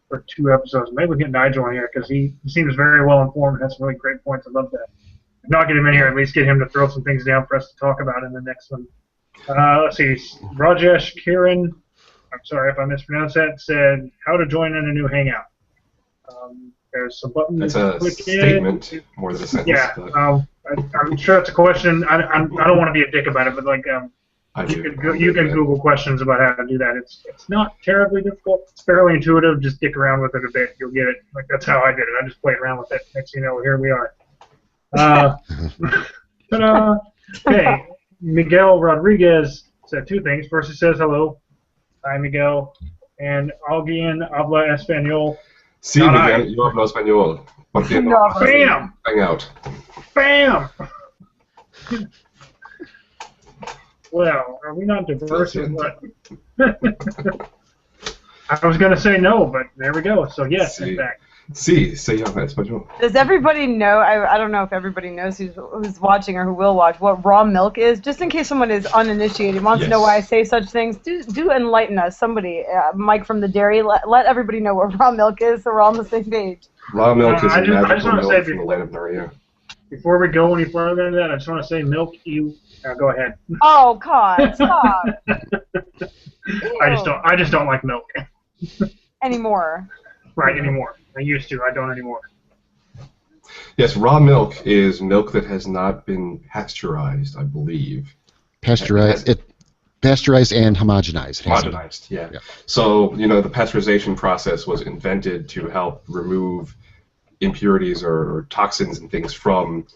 for 2 episodes. Maybe we can get Nigel in here because he seems very well informed and has some really great points. I'd love that. If not get him in here, at least get him to throw some things down for us to talk about in the next one. Let's see. Rajesh Kiran, I'm sorry if I mispronounced that, said how to join in a new Hangout. There's some buttons. That's a statement more than a sentence. Yeah, I'm sure it's a question. I don't want to be a dick about it, but like you can Google questions about how to do that. It's not terribly difficult. It's fairly intuitive. Just dick around with it a bit. You'll get it. Like that's how I did it. I just played around with it. Next thing you know, here we are. Okay. Miguel Rodriguez said 2 things. First, he says hello. Hi, Miguel. And alguien habla español. Sí, Miguel, yo hablo español. Bam! Hangout. Bam! Well, are we not diverse or what? I was going to say no, but there we go. So yes, in fact. Sí, se llama español. Does everybody know, I don't know if everybody knows who's watching or who will watch, what raw milk is? Just in case someone is uninitiated, wants to know why I say such things, do enlighten us. Somebody, Mike from the dairy, let everybody know what raw milk is so we're all on the same page. Raw milk is a magical milk from the land of Narnia. Before we go any further than that, I just want to say milk you... go ahead. Oh, God, stop. I just don't like milk. Anymore. Right, anymore. I used to. I don't anymore. Yes, raw milk is milk that has not been pasteurized, I believe. Pasteurized and homogenized. Homogenized, yeah. So, the pasteurization process was invented to help remove impurities or toxins and things from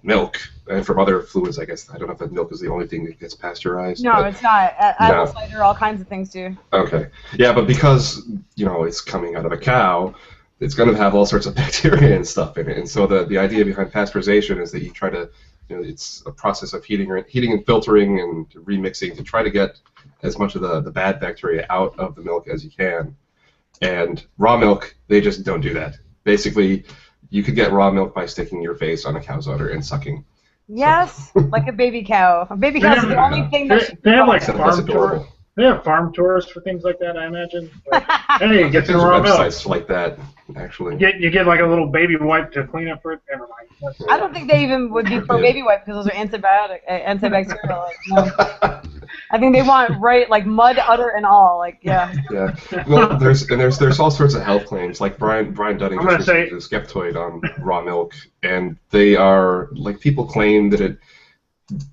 milk and from other fluids, I guess. I don't know if that milk is the only thing that gets pasteurized. No, it's not. Apple cider, all kinds of things do. Okay. Yeah, but because, it's coming out of a cow, it's going to have all sorts of bacteria and stuff in it. And so the idea behind pasteurization is that you try to, it's a process of heating and filtering and remixing to try to get as much of the bad bacteria out of the milk as you can. And raw milk, they just don't do that. Basically, you could get raw milk by sticking your face on a cow's udder and sucking. Yes, like a baby cow. A baby cow is the only thing that they have like farm tours. They have farm tours for things like that, I imagine. Like, hey, get some raw milk. Websites like that, actually. You get like a little baby wipe to clean up for it. Never mind. I don't think they even would be pro baby wipe because those are antibacterial. Like, no. I think they want like mud, udder, and all. Like yeah. Yeah. Well, there's all sorts of health claims. Like Brian Dunning just received a skeptoid on raw milk, and they are like people claim that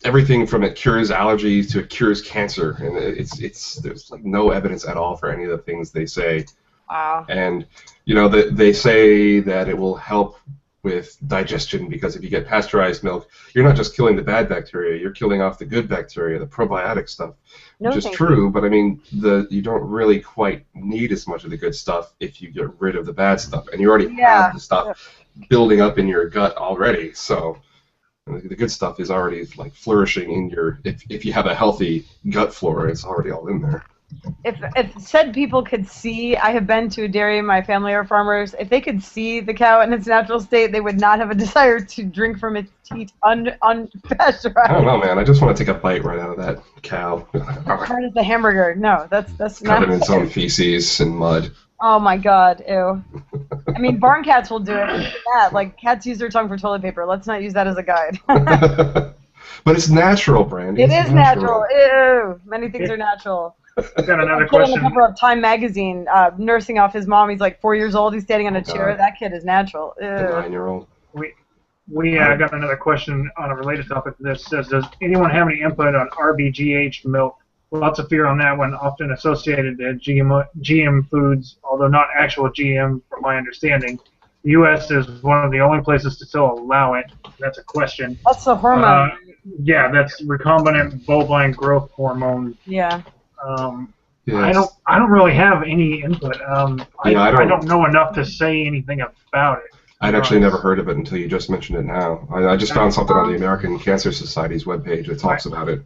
everything from it cures allergies to it cures cancer, and there's like no evidence at all for any of the things they say. Wow. And they say that it will help with digestion because if you get pasteurized milk, you're not just killing the bad bacteria, you're killing off the good bacteria, the probiotic stuff, which is true. But I mean, you don't really quite need as much of the good stuff if you get rid of the bad stuff, and you already have the stuff building up in your gut already. So the good stuff is already like flourishing in your. If you have a healthy gut flora, it's already all in there. If said people could see, I have been to a dairy, my family are farmers, if they could see the cow in its natural state, they would not have a desire to drink from its teat unpasteurized. I don't know, man. I just want to take a bite right out of that cow. Part of the hamburger. No, that's not. Covered in its own feces and mud. Oh my God, ew. I mean, barn cats will do it. Like, cats use their tongue for toilet paper. Let's not use that as a guide. But it's natural, Brandy. It is natural. Ew. Many things are natural. I've got another kid question. on the cover of Time magazine, nursing off his mom. He's like 4 years old. He's standing on a chair. That kid is natural. Ew. The 9-year-old. We got another question on a related topic to this. Says, does anyone have any input on RBGH milk? Lots of fear on that one, often associated to GM foods, although not actual GM, from my understanding. The U.S. is one of the only places to still allow it. That's a question. That's the hormone. Yeah, that's recombinant bovine growth hormone. Yeah. Yes. I don't really have any input. I don't know enough to say anything about it. I'd actually never heard of it until you just mentioned it now. I just found something on the American Cancer Society's webpage that talks about it.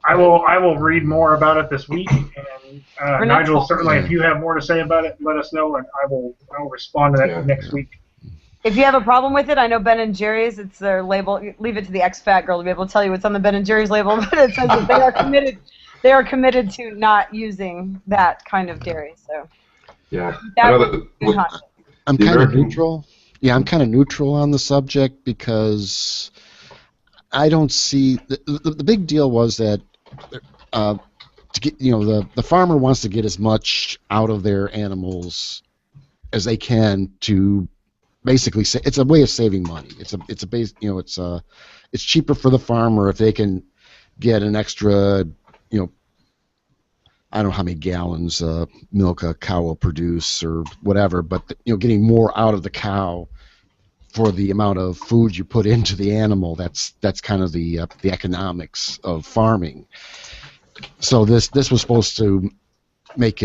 I will read more about it this week, and Nigel, certainly, if you have more to say about it, let us know, and I will respond to that next week. If you have a problem with it, I know Ben and Jerry's. It's their label. Leave it to the ex-fat girl to be able to tell you what's on the Ben and Jerry's label, but it says that they are committed. They are committed to not using that kind of dairy. So yeah, I'm kind of neutral. Yeah, I'm kind of neutral on the subject because I don't see the big deal was that to get the farmer wants to get as much out of their animals as they can to basically say it's a way of saving money. It's cheaper for the farmer if they can get an extra I don't know how many gallons of milk a cow will produce or whatever, but getting more out of the cow for the amount of food you put into the animal, that's kind of the economics of farming. So this was supposed to make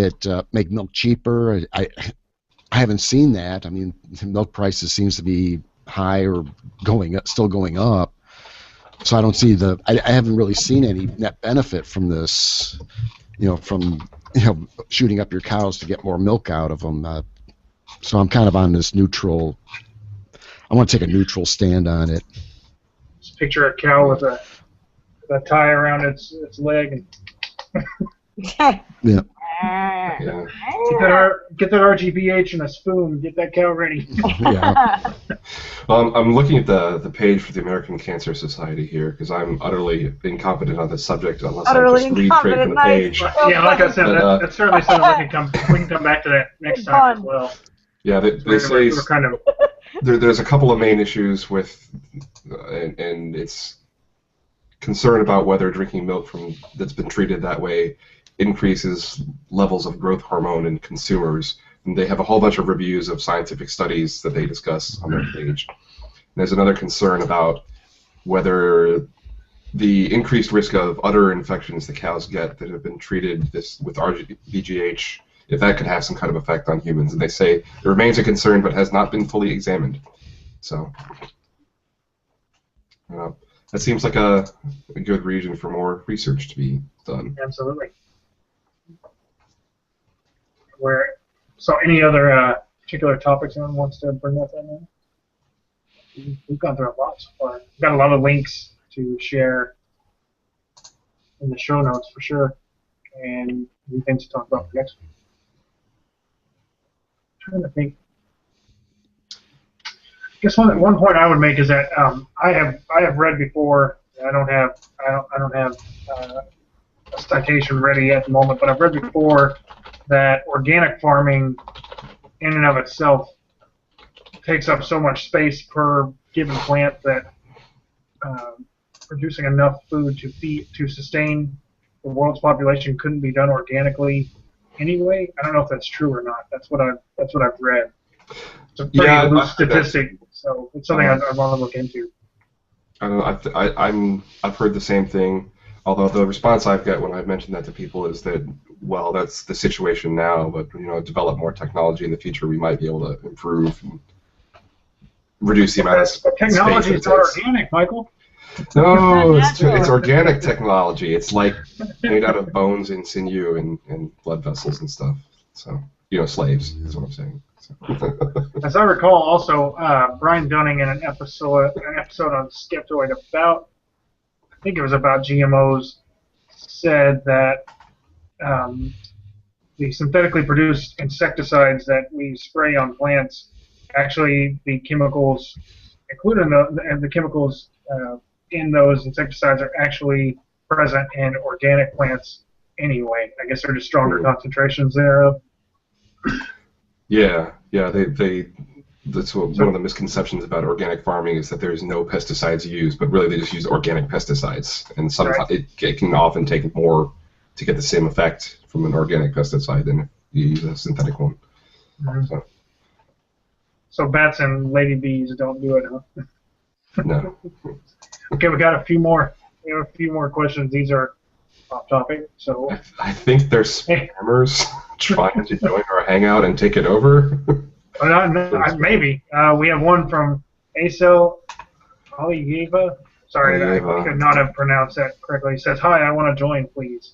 milk cheaper. I haven't seen that. I mean, milk prices seems to be high or still going up. So I don't see I haven't really seen any net benefit from this. From shooting up your cows to get more milk out of them. So I'm kind of on this neutral. I want to take a neutral stand on it. Just picture a cow with a tie around its leg. Yeah. Get that RGBH and a spoon. Get that cow ready. Yeah. Well, I'm looking at the page for the American Cancer Society here because I'm utterly incompetent on this subject unless I just read straight from the page. Yeah, like I said, that's certainly something we can come back to that next time as well. Yeah, they say there's a couple of main issues with, and it's concern about whether drinking milk that's been treated that way increases levels of growth hormone in consumers. And they have a whole bunch of reviews of scientific studies that they discuss on their page. And there's another concern about whether the increased risk of udder infections the cows get that have been treated with RGBH, if that could have some kind of effect on humans. And they say it remains a concern but has not been fully examined. So that seems like a good region for more research to be done. Absolutely. So any other particular topics anyone wants to bring up right now? We've gone through a lot so far. We've got a lot of links to share in the show notes for sure, and new things to talk about for next week. I'm trying to think. I guess one point I would make is that I have read before. I don't have a citation ready at the moment, but I've read before that organic farming in and of itself takes up so much space per given plant that producing enough food to sustain the world's population couldn't be done organically anyway. I don't know if that's true or not. That's what I've read. It's a pretty loose statistic, so it's something I'd want to look into. I don't know. I've heard the same thing. Although the response I've got when I've mentioned that to people is that, well, that's the situation now, but develop more technology in the future, we might be able to improve and reduce the amount of space. Technology is not organic, Michael. No, it's organic technology. It's like made out of bones and sinew and blood vessels and stuff. So, slaves is what I'm saying. So. As I recall, also Brian Dunning in an episode on Skeptoid I think it was about GMOs, said that the synthetically produced insecticides that we spray on plants, actually the chemicals included in the chemicals in those insecticides are actually present in organic plants anyway. I guess they're just stronger concentrations thereof. Yeah. That's one of the misconceptions about organic farming is that there's no pesticides used, but really they just use organic pesticides, and sometimes it can often take more to get the same effect from an organic pesticide than if you use a synthetic one. Mm-hmm. So bats and ladybees don't do it, huh? No. Okay, we got a few more. We have a few more questions. These are off topic. So I think there's spammers trying to join our Hangout and take it over. maybe. We have one from Acel Alieva. Sorry, I could not have pronounced that correctly. He says, "Hi, I want to join, please."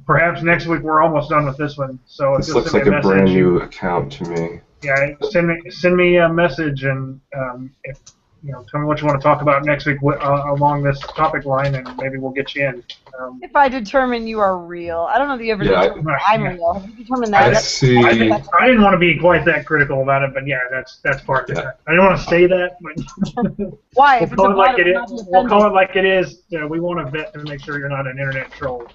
Perhaps next week we're almost done with this one. So this looks like a brand new account to me. Yeah, send me a message and if tell me what you want to talk about next week along this topic line, and maybe we'll get you in. If I determine you are real, I don't know that you ever determined I'm real. Have you determined that? I see. I didn't want to be quite that critical about it, but yeah, that's part of it. I didn't want to say that, but why? We'll call it like it is. We'll call it like it is. We want to vet to make sure you're not an internet troll.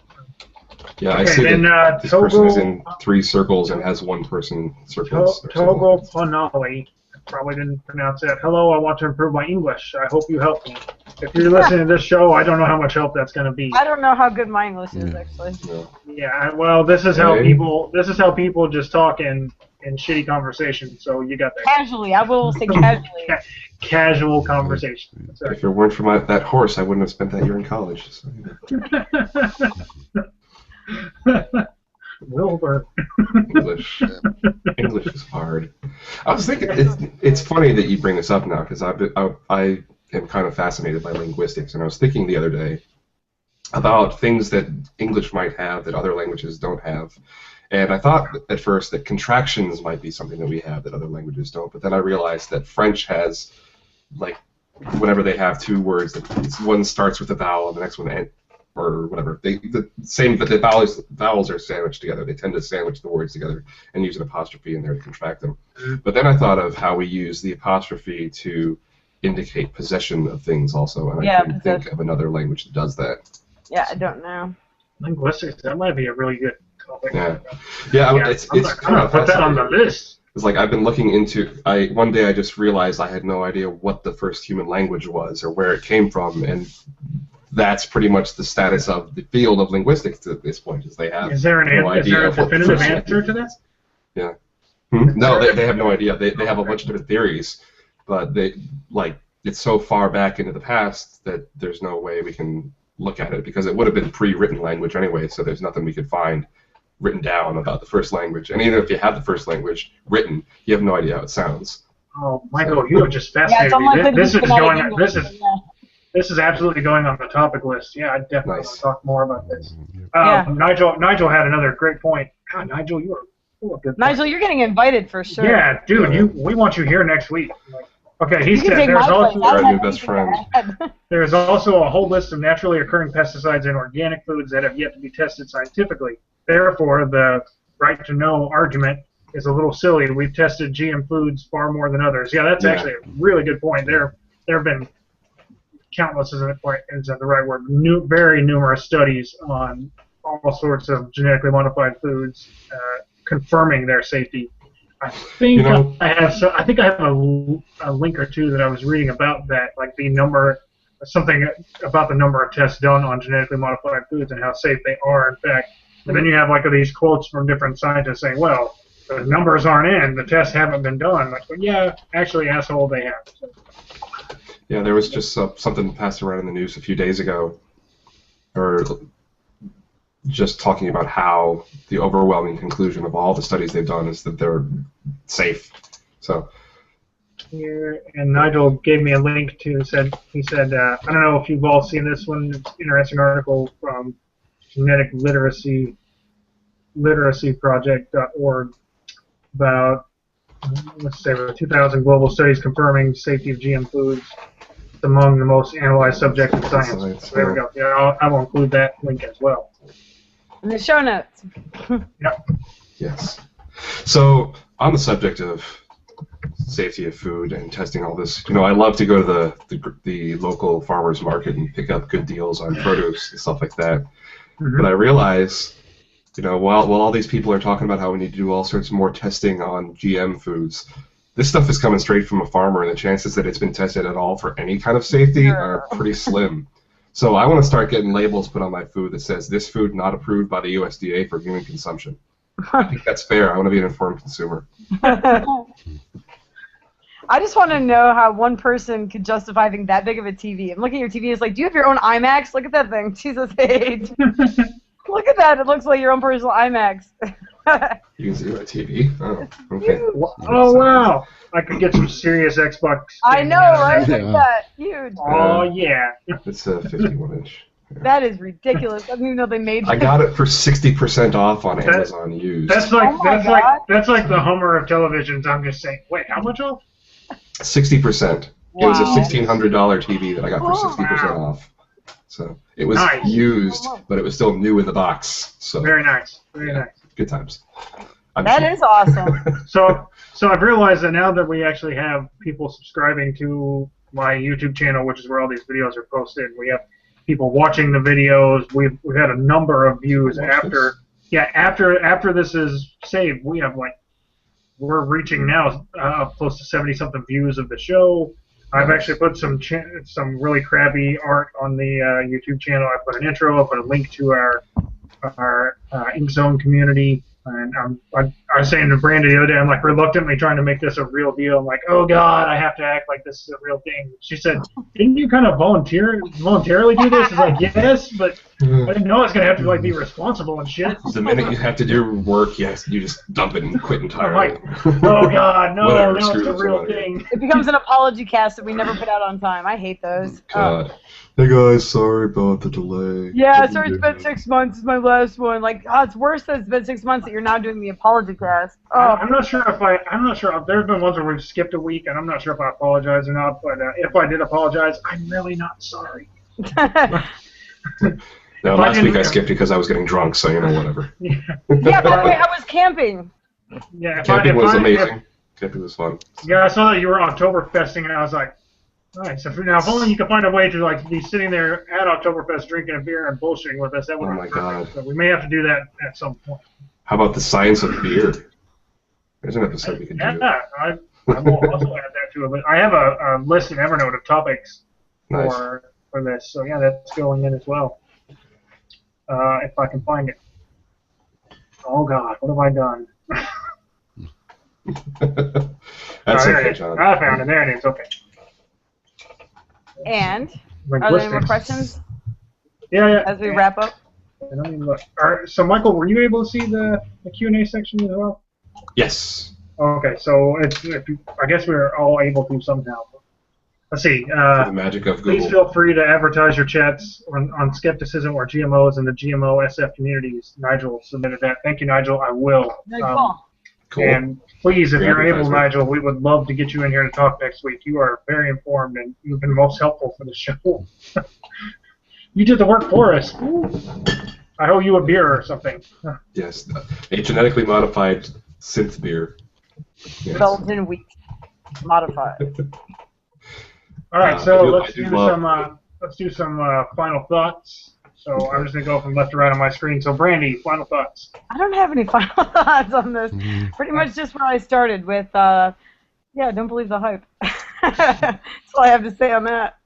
Yeah, I see that this person is in 3 circles and has one person circles. Togo Panali. Probably didn't pronounce that. Hello, I want to improve my English. I hope you help me. If you're listening to this show, I don't know how much help that's going to be. I don't know how good my English is, actually. Yeah, well, this is how people just talk in shitty conversation. So you got that. Casually, I will say casually. Casual conversation. If it weren't for that horse, I wouldn't have spent that year in college. So, Wilbur. English is hard. I was thinking, it's funny that you bring this up now, because I am kind of fascinated by linguistics, and I was thinking the other day about things that English might have that other languages don't have. And I thought at first that contractions might be something that we have that other languages don't, but then I realized that French has, like, whenever they have 2 words, that one starts with a vowel and the next one or whatever. The same, but the vowels are sandwiched together. They tend to sandwich the words together and use an apostrophe in there to contract them. But then I thought of how we use the apostrophe to indicate possession of things also, and I couldn't think of another language that does that. Yeah, I don't know. Linguistics, that might be a really good topic. Yeah, it's kind of put that on the list. It's like I've been looking into. One day I just realized I had no idea what the first human language was or where it came from, and that's pretty much the status of the field of linguistics at this point. Is they have is there a definitive answer to that? Yeah. No, they have no idea. They have a bunch of different theories, but it's so far back into the past that there's no way we can look at it, because it would have been pre-written language anyway. So there's nothing we could find written down about the first language. And even if you have the first language written, you have no idea how it sounds. Oh, Michael, you have just fascinated me. This is absolutely going on the topic list. Yeah, I definitely want to talk more about this. Nigel had another great point. God, Nigel, you are full of good points. Nigel, you're getting invited for sure. Yeah, dude, we want you here next week. Okay, he said there's also our new best friend. There's also a whole list of naturally occurring pesticides in organic foods that have yet to be tested scientifically. Therefore, the right to know argument is a little silly. We've tested GM foods far more than others. Yeah, that's actually a really good point. There have been countless, isn't the right word, very numerous studies on all sorts of genetically modified foods confirming their safety. I think I have a link or two that I was reading about that, like something about the number of tests done on genetically modified foods and how safe they are, in fact. And then you have these quotes from different scientists saying, well, the numbers aren't in, the tests haven't been done. Like, well, yeah, actually, asshole, they have. So. Yeah, there was just something passed around in the news a few days ago, or just talking about how the overwhelming conclusion of all the studies they've done is that they're safe. So. Here, and Nigel gave me a link to. He said, I don't know if you've all seen this one. It's an interesting article from Genetic Literacyproject.org about, let's say, 2,000 global studies confirming safety of GM foods. It's among the most analyzed subjects in science. So there we go. Yeah, I will include that link as well. In the show notes. Yep. Yes. So on the subject of safety of food and testing all this, I love to go to the local farmers market and pick up good deals on produce and stuff like that. Mm-hmm. But I realize, while all these people are talking about how we need to do all sorts more testing on GM foods, this stuff is coming straight from a farmer, and the chances that it's been tested at all for any kind of safety are pretty slim. So I want to start getting labels put on my food that says, this food not approved by the USDA for human consumption. I think that's fair. I want to be an informed consumer. I just want to know how one person could justify having that big of a TV. I'm looking at your TV, it's like, do you have your own IMAX? Look at that thing. Jesus H. Look at that. It looks like your own personal IMAX. You can see my TV. Oh, okay. Oh, wow. I could get some serious Xbox. I know, right? Look at that. Huge. Oh, yeah. It's a 51-inch. That is ridiculous. I didn't even know they made I got it for 60% off on Amazon used. That's like Oh my God. that's like the Hummer of televisions. I'm just saying. Wait, how much off? 60%. Wow. It was a $1,600 TV that I got for 60% off. So it was Nice. used, but it was still new in the box. So Very nice. Very nice. good times. I'm That cheap. is awesome. So I've realized that now that we actually have people subscribing to my YouTube channel, which is where all these videos are posted, we have people watching the videos. We've had a number of views after this is saved. We have we're reaching now close to 70-something views of the show. I've actually put some really crappy art on the YouTube channel. I put an intro. I put a link to our Ink Zone community. And I was saying to Brandy the other day, I'm like reluctantly trying to make this a real deal. I'm like, oh God, I have to act like this is a real thing. She said, didn't you kind of voluntarily do this? It's like, yes, but I didn't know I was gonna have to be responsible and shit. The minute you have to do work, you just dump it and quit entirely. I'm like, oh God, no, Whatever, no, screw it's a this real one. thing. It becomes an apology cast that we never put out on time. I hate those. God. Hey guys, sorry about the delay. Yeah, sorry, it's been 6 months. It's my last one. It's worse that it's been 6 months that you're now doing the apology cast. Oh, I'm not sure if there's been ones where we've skipped a week, and I'm not sure if I apologize or not. But if I did apologize, I'm really not sorry. No, last week I skipped because I was getting drunk, so whatever. yeah, but wait, I was camping. Yeah, Camping was amazing. Camping was fun. Yeah, I saw that you were Oktoberfesting, and I was like, nice. If only you could find a way to be sitting there at Oktoberfest drinking a beer and bullshitting with us. That would be perfect. So we may have to do that at some point. How about the science of beer? There's an episode we can do. Yeah, I will also add that to it. But I have a list in Evernote of topics for this. So yeah, that's going in as well. If I can find it. Oh God, what have I done? That's okay, John. I found it. There it is. Okay. And are there any more questions Yeah. as we wrap up? I don't even look. All right, so Michael, were you able to see the Q&A section as well? Yes. Okay, so I guess we're all able to somehow. Let's see. The magic of Google. Please feel free to advertise your chats on skepticism or GMOs in the GMO SF communities. Nigel submitted that. Thank you, Nigel. I will. Very cool. Cool. And please, if you're able, advertisement. Nigel, we would love to get you in here to talk next week. You are very informed, and you've been most helpful for the show. You did the work for us. I owe you a beer or something. Yes, a genetically modified synth beer. Yes. Belgian wheat modified. All right, so I let's do do some final thoughts. So I'm just gonna go from left to right on my screen. So Brandy, final thoughts. I don't have any final thoughts on this. Pretty much just where I started with, don't believe the hype. That's all I have to say on that.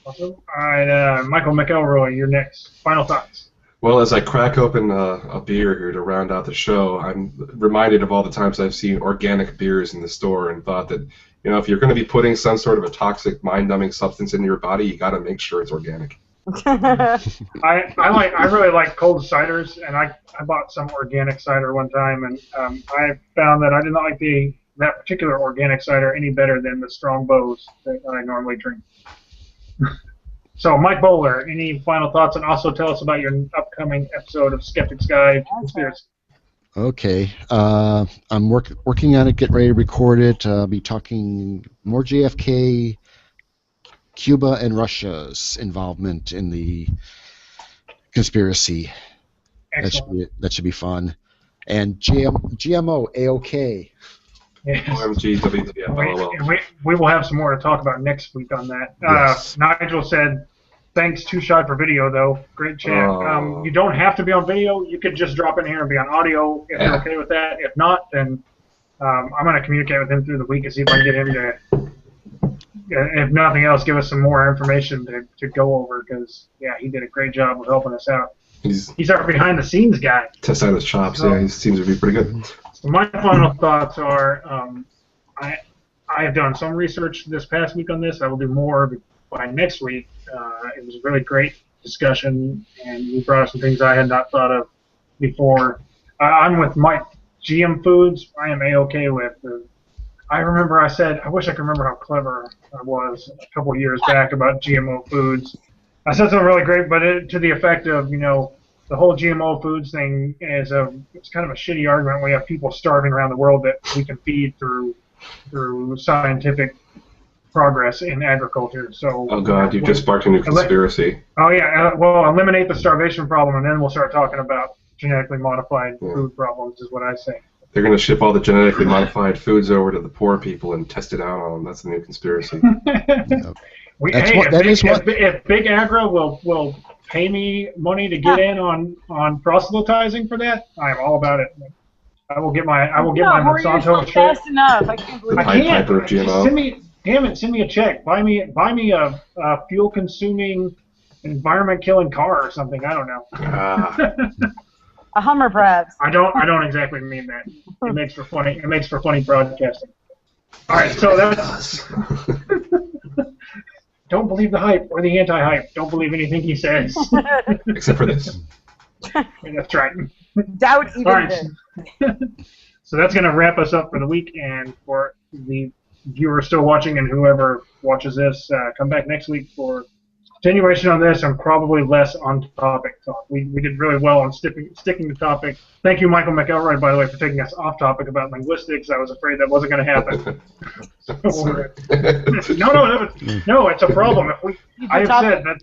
Awesome. All right, Michael McElroy, you're next. Final thoughts. Well, as I crack open a beer here to round out the show, I'm reminded of all the times I've seen organic beers in the store and thought that, if you're going to be putting some sort of a toxic, mind-numbing substance into your body, you got to make sure it's organic. I really like cold ciders, and I bought some organic cider one time, and I found that I did not like that particular organic cider any better than the Strongbows that I normally drink. So, Mike Bowler, any final thoughts, and also tell us about your upcoming episode of Skeptics Guide to Conspiracy. Okay. I'm working on it, getting ready to record it. Be talking more JFK, Cuba, and Russia's involvement in the conspiracy. Excellent. That should be fun. And GMO, A-OK. Yes. OMG, WWF, We will have some more to talk about next week on that. Yes. Nigel said, thanks, Too Shy for video, though. Great chat. You don't have to be on video. You could just drop in here and be on audio if you're okay with that. If not, then I'm going to communicate with him through the week and see if I can get him to, if nothing else, give us some more information to go over because, yeah, he did a great job of helping us out. He's our behind-the-scenes guy. Test out his chops. Yeah, he seems to be pretty good. So my final thoughts are, I have done some research this past week on this. I will do more by next week. It was a really great discussion, and you brought up some things I had not thought of before. I'm with Mike. GM foods, I am A-okay with. I remember I said, I wish I could remember how clever I was a couple of years back about GMO foods. I said something really great, but to the effect of, the whole GMO foods thing it's kind of a shitty argument. We have people starving around the world that we can feed through scientific progress in agriculture. So. Oh God, you've just sparked a new conspiracy. Oh yeah, well, eliminate the starvation problem, and then we'll start talking about genetically modified food problems, is what I say. They're going to ship all the genetically modified foods over to the poor people and test it out on them. That's the new conspiracy. If Big Agro will pay me money to get in on proselytizing for that, I am all about it. I will get my Monsanto shirt. Fast enough. I can't believe I can't. Piper GMO. Send me a check. Buy me a fuel-consuming, environment-killing car or something. I don't know. A Hummer, perhaps. I don't exactly mean that. It makes for funny broadcasting. All right, so that's. Don't believe the hype or the anti-hype. Don't believe anything he says. Except for this. That's right. Doubt even this. So that's going to wrap us up for the week, and for the viewers still watching and whoever watches this, come back next week for continuation on this and probably less on-topic talk. We did really well on sticking to topic. Thank you, Michael McElroy, by the way, for taking us off-topic about linguistics. I was afraid that wasn't going to happen. No, it's a problem. I have said that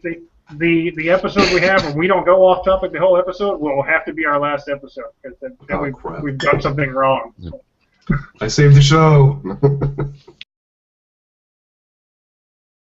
the episode we have, when we don't go off-topic the whole episode, will have to be our last episode because we've done something wrong. I saved the show.